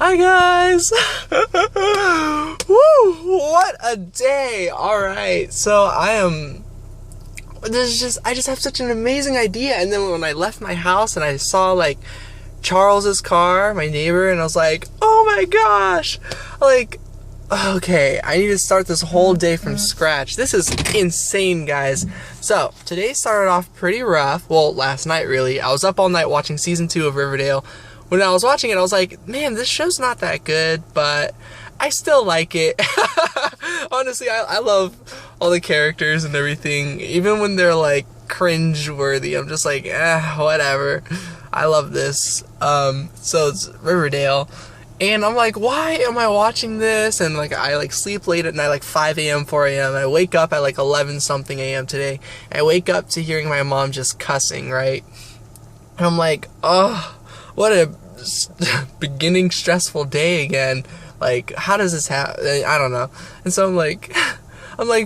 Hi guys! Woo! What a day! Alright, so I just have such an amazing idea, and then when I left my house and I saw like Charles's car, my neighbor, and I was like, oh my gosh! Like, okay, I need to start this whole day from scratch. This is insane, guys. So, today started off pretty rough. Well, last night, really. I was up all night watching Season 2 of Riverdale. When I was watching it, I was like, man, this show's not that good, but I still like it. Honestly, I love all the characters and everything. Even when they're, like, cringe-worthy, I'm just like, whatever. I love this. So it's Riverdale. And I'm like, why am I watching this? And like, I like sleep late at night, like 5 a.m., 4 a.m. I wake up at like 11 something a.m. today. I wake up to hearing my mom just cussing, right? And I'm like, oh, what a beginning stressful day again. Like, how does this happen? I don't know. And so I'm like,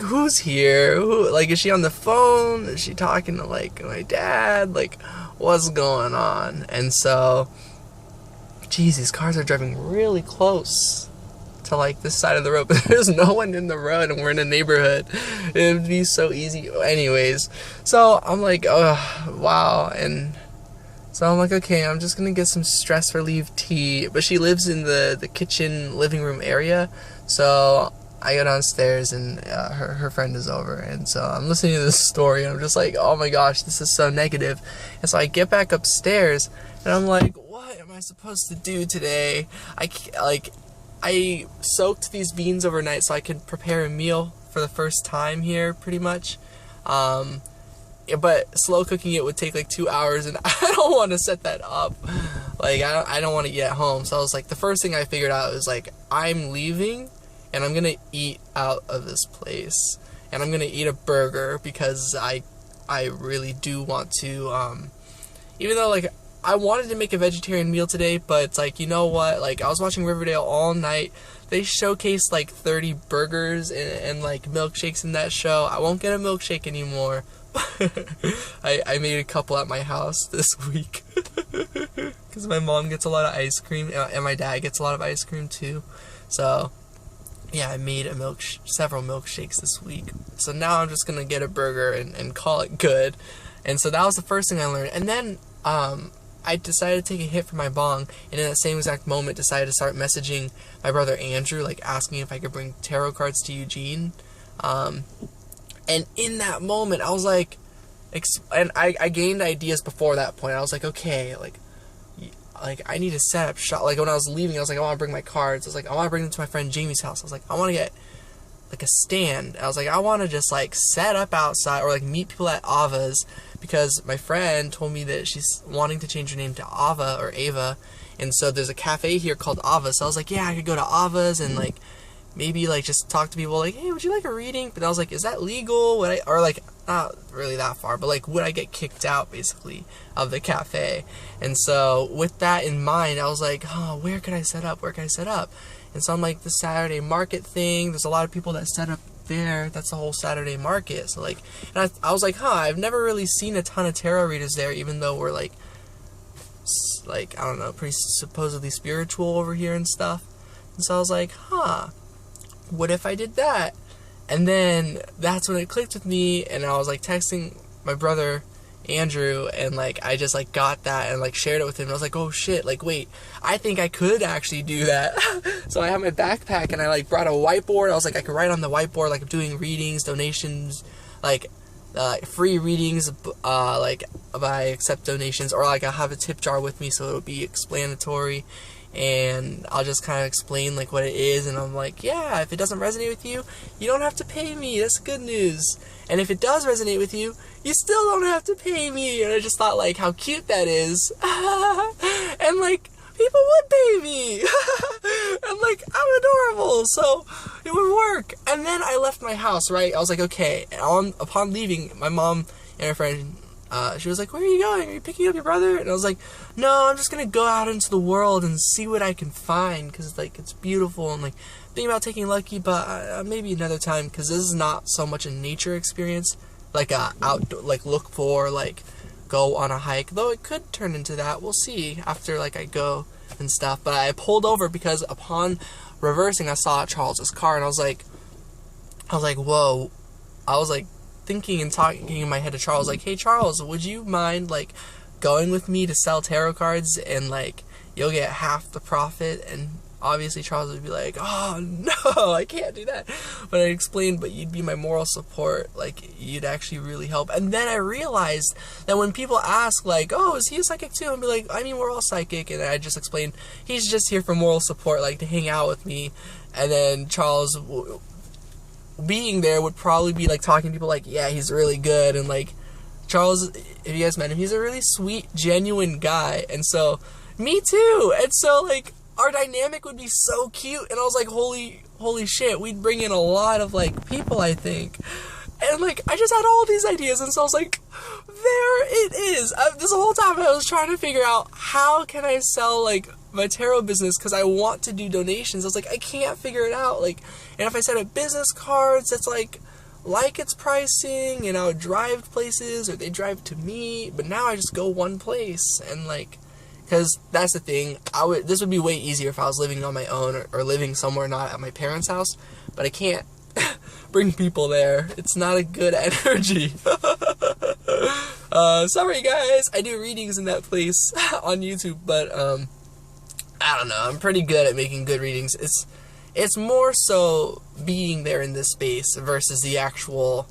who's here? Who, like, is she on the phone? Is she talking to like my dad? Like, what's going on? And so, geez, these cars are driving really close to like this side of the road, but there's no one in the road and we're in a neighborhood. It would be so easy. Anyways, so I'm like, oh, wow. And so I'm like, okay, I'm just gonna get some stress relief tea. But she lives in the kitchen living room area, so I go downstairs and her friend is over, and so I'm listening to this story and I'm just like, oh my gosh, this is so negative. And so I get back upstairs and I'm like, what am I supposed to do today? I soaked these beans overnight so I could prepare a meal for the first time here, pretty much. But slow cooking it would take like 2 hours, and I don't want to set that up. Like, I don't want to eat at home. So I was like, the first thing I figured out was like, I'm leaving and I'm gonna eat out of this place, and I'm gonna eat a burger because I really do want to, even though like I wanted to make a vegetarian meal today, but it's like, you know what, like I was watching Riverdale all night. They showcased like 30 burgers and like milkshakes in that show. I won't get a milkshake anymore. I made a couple at my house this week because my mom gets a lot of ice cream and my dad gets a lot of ice cream too. So yeah, I made several milkshakes this week. So now I'm just gonna get a burger and call it good. And so that was the first thing I learned. And then I decided to take a hit from my bong, and in that same exact moment decided to start messaging my brother Andrew, like asking if I could bring tarot cards to Eugene. And in that moment, I was like, and I gained ideas before that point. I was like, okay, like I need to set up shop. Like when I was leaving, I was like, I want to bring my cards. I was like, I want to bring them to my friend Jamie's house. I was like, I want to get like a stand. I was like, I want to just like set up outside or like meet people at Ava's, because my friend told me that she's wanting to change her name to Ava or Ava, and so there's a cafe here called Ava. So I was like, yeah, I could go to Ava's and like maybe like just talk to people like, hey, would you like a reading? But I was like, is that legal? Would I, or like not really that far, but like would I get kicked out basically of the cafe? And so with that in mind, I was like, oh, where could I set up? Where can I set up? And so I'm like, the Saturday market thing, there's a lot of people that set up there. That's the whole Saturday market. So like, and I was like, I've never really seen a ton of tarot readers there, even though we're like I don't know, pretty supposedly spiritual over here and stuff. And so I was like, what if I did that? And then that's when it clicked with me, and I was like texting my brother Andrew, and like I just like got that and like shared it with him. And I was like, oh shit, like wait, I think I could actually do that. So I had my backpack and I like brought a whiteboard. I was like, I could write on the whiteboard like I'm doing readings, donations, like free readings, like if I accept donations, or like I'll have a tip jar with me so it'll be explanatory, and I'll just kind of explain like what it is. And I'm like, yeah, if it doesn't resonate with you, you don't have to pay me. That's good news. And if it does resonate with you, you still don't have to pay me. And I just thought like how cute that is. And like people would pay me. And like I'm adorable, so it would work. And then I left my house, right? I was like, okay. And upon leaving, my mom and her friend, she was like, where are you going? Are you picking up your brother? And I was like, no, I'm just gonna go out into the world and see what I can find, because like it's beautiful, and like thinking about taking Lucky, but maybe another time, because this is not so much a nature experience, like outdoor, like look for, like go on a hike, though it could turn into that. We'll see after like I go and stuff. But I pulled over because upon reversing, I saw Charles's car, and I was like, whoa. I was like thinking and talking in my head to Charles, like, hey Charles, would you mind like going with me to sell tarot cards, and like you'll get half the profit? And obviously Charles would be like, oh no, I can't do that. But I explained, but you'd be my moral support, like you'd actually really help. And then I realized that when people ask like, oh, is he a psychic too? I'd be like, I mean, we're all psychic. And I just explained, he's just here for moral support, like to hang out with me. And then Charles being there would probably be like talking to people like, yeah, he's really good. And like Charles, if you guys met him, he's a really sweet, genuine guy. And so me too. And so like our dynamic would be so cute. And I was like, holy shit, we'd bring in a lot of like people, I think. And like I just had all these ideas, and so I was like, there it is. This whole time I was trying to figure out how can I sell like my tarot business, because I want to do donations. I was like, I can't figure it out. Like, and if I set up business cards, that's like its pricing, and I would drive places, or they drive to me. But now I just go one place, and like, because that's the thing. This would be way easier if I was living on my own, or living somewhere not at my parents' house. But I can't bring people there. It's not a good energy. Sorry guys, I do readings in that place on YouTube, but I don't know, I'm pretty good at making good readings. It's more so being there in this space versus the actual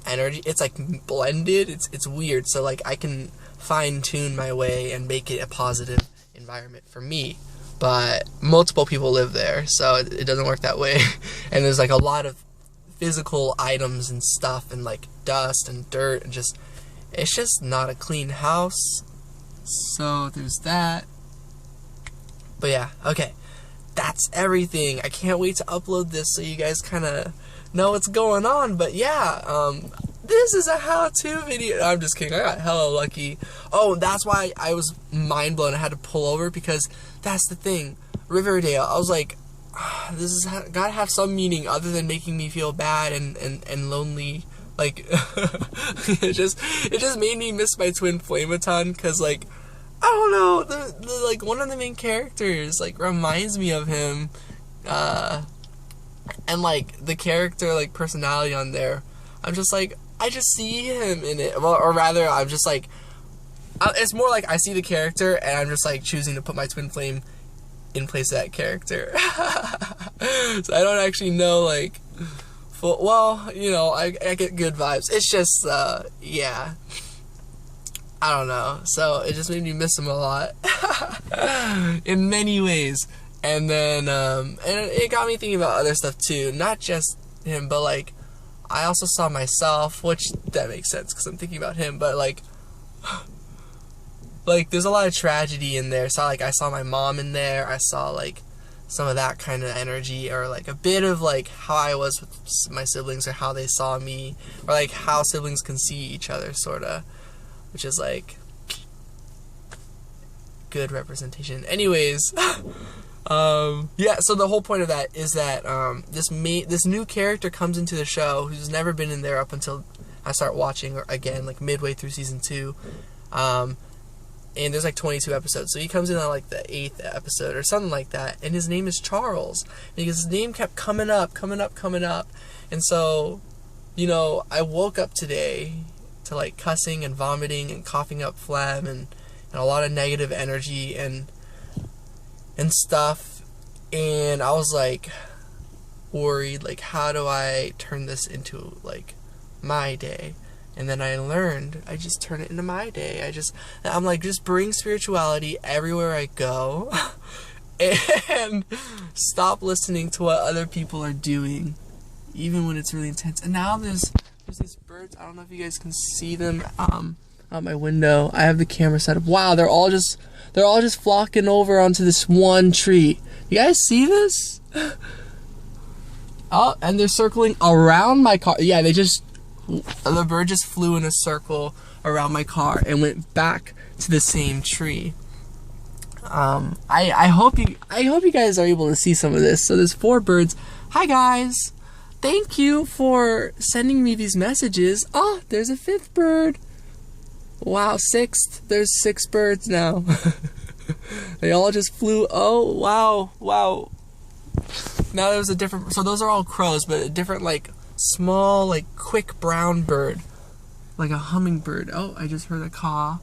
energy. It's like blended. It's weird. So like I can fine tune my way and make it a positive environment for me. But multiple people live there, so it doesn't work that way. And there's like a lot of physical items and stuff, and like dust and dirt, and it's just not a clean house. So there's that. But yeah, okay. That's everything. I can't wait to upload this so you guys kind of know what's going on. But yeah, this is a how-to video. I'm just kidding. I got hella lucky. Oh, that's why I was mind blown. I had to pull over, because that's the thing. Riverdale. I was like, this is gotta have some meaning other than making me feel bad and lonely. Like, it just made me miss my twin flame a ton, because like, I don't know, the like one of the main characters like reminds me of him, and like the character like personality on there, I'm just like, I just see him in it. Well, or rather, I'm just like, it's more like I see the character and I'm just like choosing to put my twin flame in place of that character. So I don't actually know like, well, you know, I get good vibes. It's just yeah, I don't know. So it just made me miss him a lot in many ways. And then and it got me thinking about other stuff too, not just him, but like I also saw myself, which that makes sense because I'm thinking about him. But like there's a lot of tragedy in there. So like I saw my mom in there. I saw like some of that kind of energy, or like a bit of like how I was with my siblings, or how they saw me, or like how siblings can see each other, sorta, which is like good representation. Anyways, yeah. So the whole point of that is that this new character comes into the show who's never been in there up until I start watching again, like midway through season 2. And there's like 22 episodes, so he comes in on like the 8th episode or something like that, and his name is Charles, because his name kept coming up, and so, you know, I woke up today to like cussing and vomiting and coughing up phlegm and a lot of negative energy and stuff, and I was like worried, like how do I turn this into like my day? And then I learned, I just turn it into my day. I'm like, just bring spirituality everywhere I go. And stop listening to what other people are doing, even when it's really intense. And now there's these birds. I don't know if you guys can see them out my window. I have the camera set up. Wow, they're all just flocking over onto this one tree. You guys see this? Oh, and they're circling around my car. Yeah, the bird just flew in a circle around my car and went back to the same tree. I hope you guys are able to see some of this. So there's 4 birds. Hi guys, thank you for sending me these messages. Oh, there's a 5th bird. Wow, 6th. There's 6 birds now. They all just flew. Oh, wow, wow. Now there's a different, so those are all crows, but a different, like, small, like, quick brown bird. Like a hummingbird. Oh, I just heard a caw.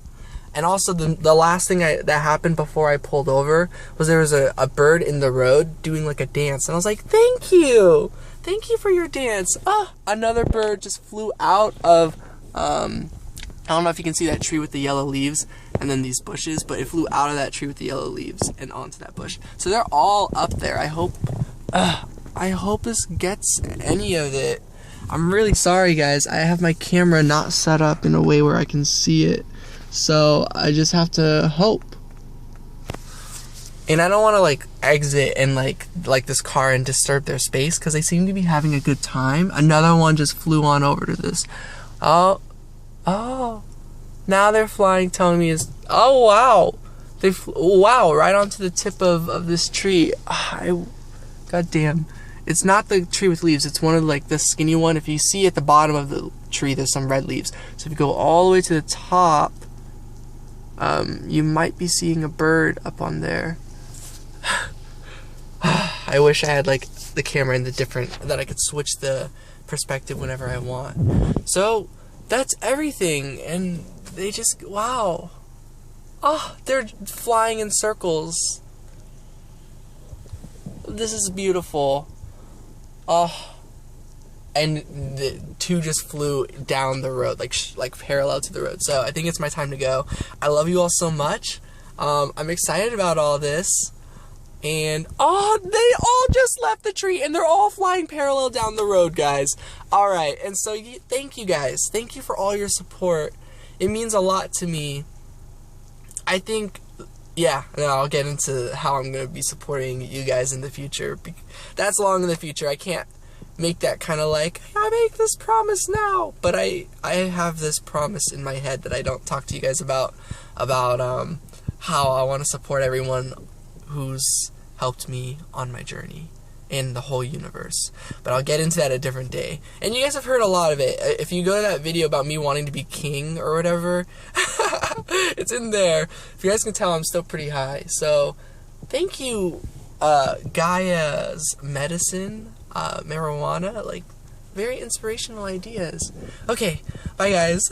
And also, the last thing that happened before I pulled over was there was a bird in the road doing, like, a dance. And I was like, thank you! Thank you for your dance. Oh, another bird just flew out of, I don't know if you can see that tree with the yellow leaves and then these bushes, but it flew out of that tree with the yellow leaves and onto that bush. So they're all up there. I hope this gets any of it. I'm really sorry, guys. I have my camera not set up in a way where I can see it. So I just have to hope. And I don't want to, like, exit and, like this car and disturb their space because they seem to be having a good time. Another one just flew on over to this. Oh. Now they're flying, telling me is. Oh, wow. Wow, right onto the tip of this tree. God damn. It's not the tree with leaves. It's one of, like, the skinny one. If you see at the bottom of the tree, there's some red leaves. So if you go all the way to the top, you might be seeing a bird up on there. I wish I had, like, the camera in the different, that I could switch the perspective whenever I want. So that's everything. And they just, wow. Oh, they're flying in circles. This is beautiful. Oh, and the two just flew down the road, like parallel to the road. So I think it's my time to go. I love you all so much. I'm excited about all this. And, oh, they all just left the tree, and they're all flying parallel down the road, guys. All right, and so thank you, guys. Thank you for all your support. It means a lot to me. I think... Yeah, I'll get into how I'm going to be supporting you guys in the future. That's long in the future. I can't make that kind of like, I make this promise now. But I have this promise in my head that I don't talk to you guys about how I want to support everyone who's helped me on my journey in the whole universe. But I'll get into that a different day. And you guys have heard a lot of it. If you go to that video about me wanting to be king or whatever, it's in there. If you guys can tell, I'm still pretty high. So, thank you, Gaia's medicine, marijuana, like, very inspirational ideas. Okay, bye guys.